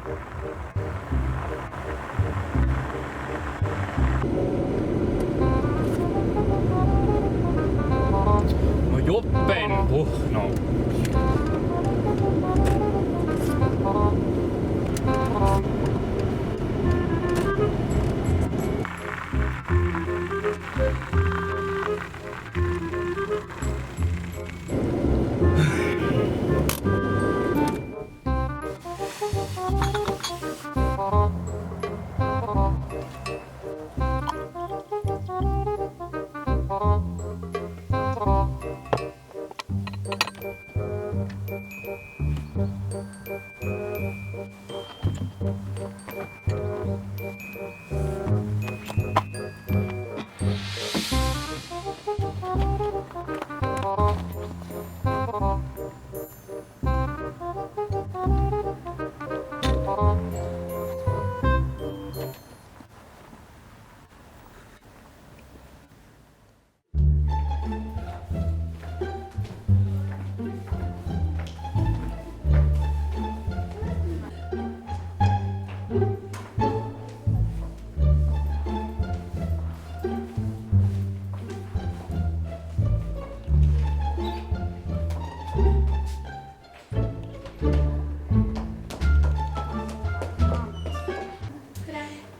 No jopen puhno.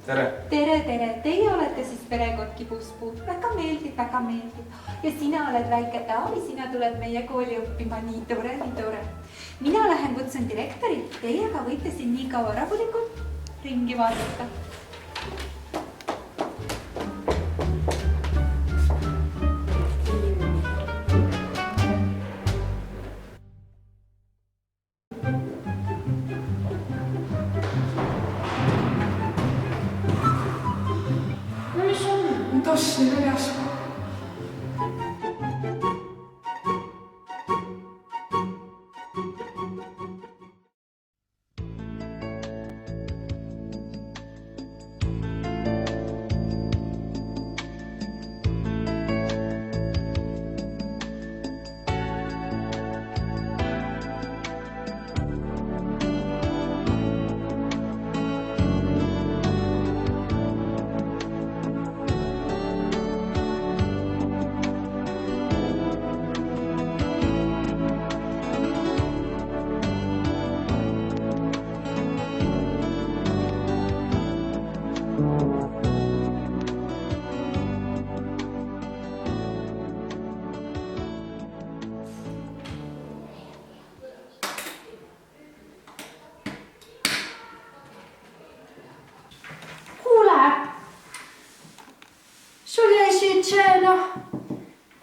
Tere! Teie olete siis perekondki Puspuu. Väga meeldib. Ja sina oled väike Taavi, sina tuled meie kooli õppima. Nii tore. Mina lähen kutsun direktorit. Teiega võite siin nii kaua rahulikult ringi vaadata. Tassi väljas.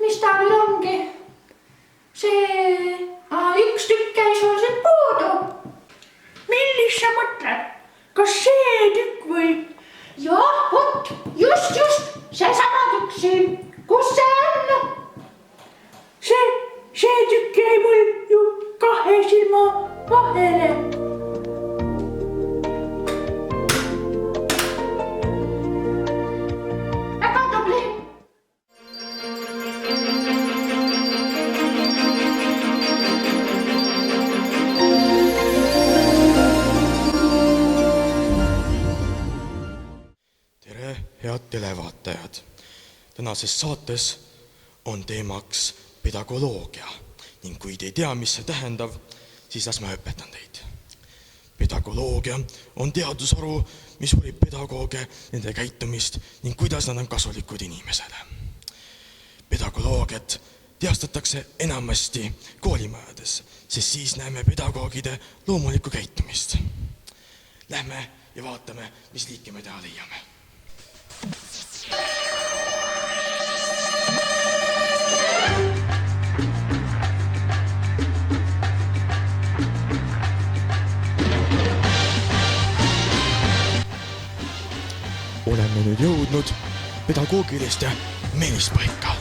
Mis ta nüüd ongi? Üks tükk käis sul siit puudu. Millist sa mõtled? Kas see tükk või? Jah, vot, just, seesama tükk siin. Kus see on? See tükk jäi mul ju kahe silma vahele. Head televaatajad, tänases saates on teemaks pedagoloogia ning kui te ei tea, mis see tähendab, siis las ma õpetan teid. Pedagoloogia on teadusharu, mis uurib pedagooge, nende käitumist ning kuidas nad on kasulikud inimesele. Pedagoloogiat teastatakse enamasti koolimajades, sest siis näeme pedagoogide loomulikku käitumist. Lähme ja vaatame, mis liike me teha leiame. Oleme nüüd jõudnud pedagoogiliste meelispaika.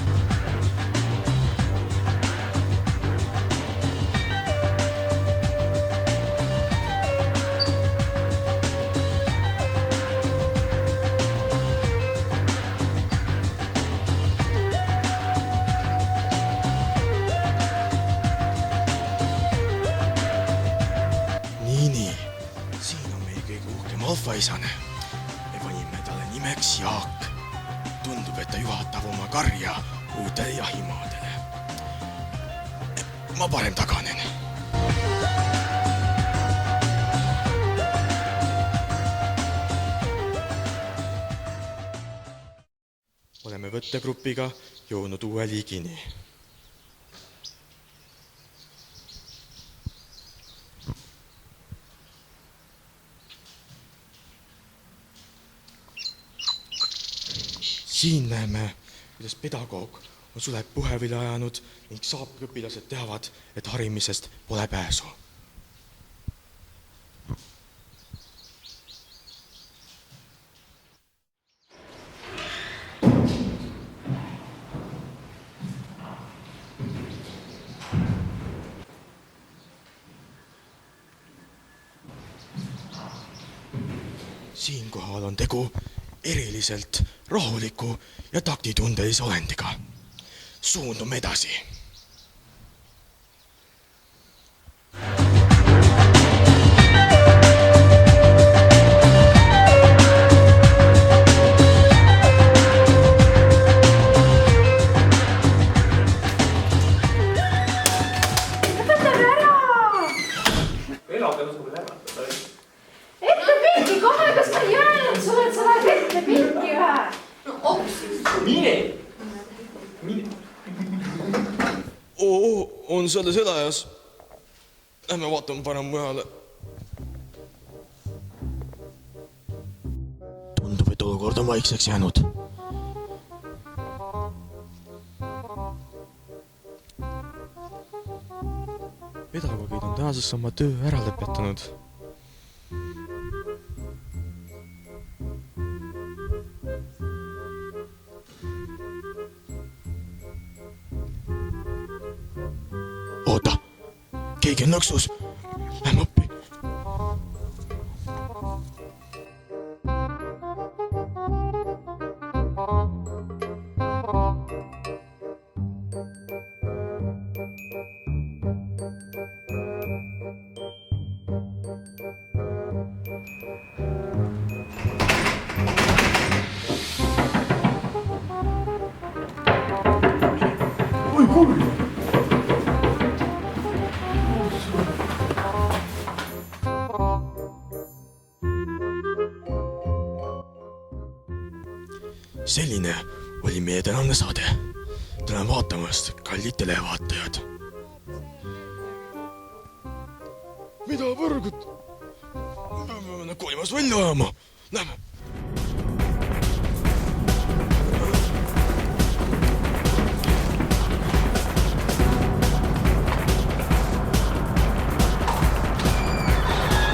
Nii, siin on meie kõige uhkem alfaisane. Me panime talle nimeks Jaak. Tundub, et ta juhatab oma karja uutele jahimaadele. Ma parem taganen. Oleme võttegrupiga jõudnud uue liigini. Siin näeme, kuidas pedagoog on sulet puhevile ajanud ning saapõpilased teavad, et harimisest pole pääsu. Siinkohal on tegu eriliselt rahuliku ja taktitundelise olendiga. Suundume edasi. Lõpetame ära! Elage lasub lämmatada. Ette pilti kohe, kas ma ei öelnud sulle, et sa lähed ette pilti ühe? no opsis. Mine! On selles elajas. Lähme vaatame parem mujale. Tundub, et olukord on vaikseks jäänud. Pedagoogid on tänaseks oma töö ära lõpetanud. Oota, keegi on nõksus. Lähme appi. Oi, kuule! Selline oli meie tänane saade. Tänan vaatamast, kallid televaatajad. Mida võrgut? Peame kolimast välja ajama. Lähme.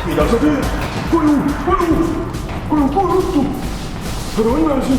Mida sa teed? Koju ruttu! Ära imesi!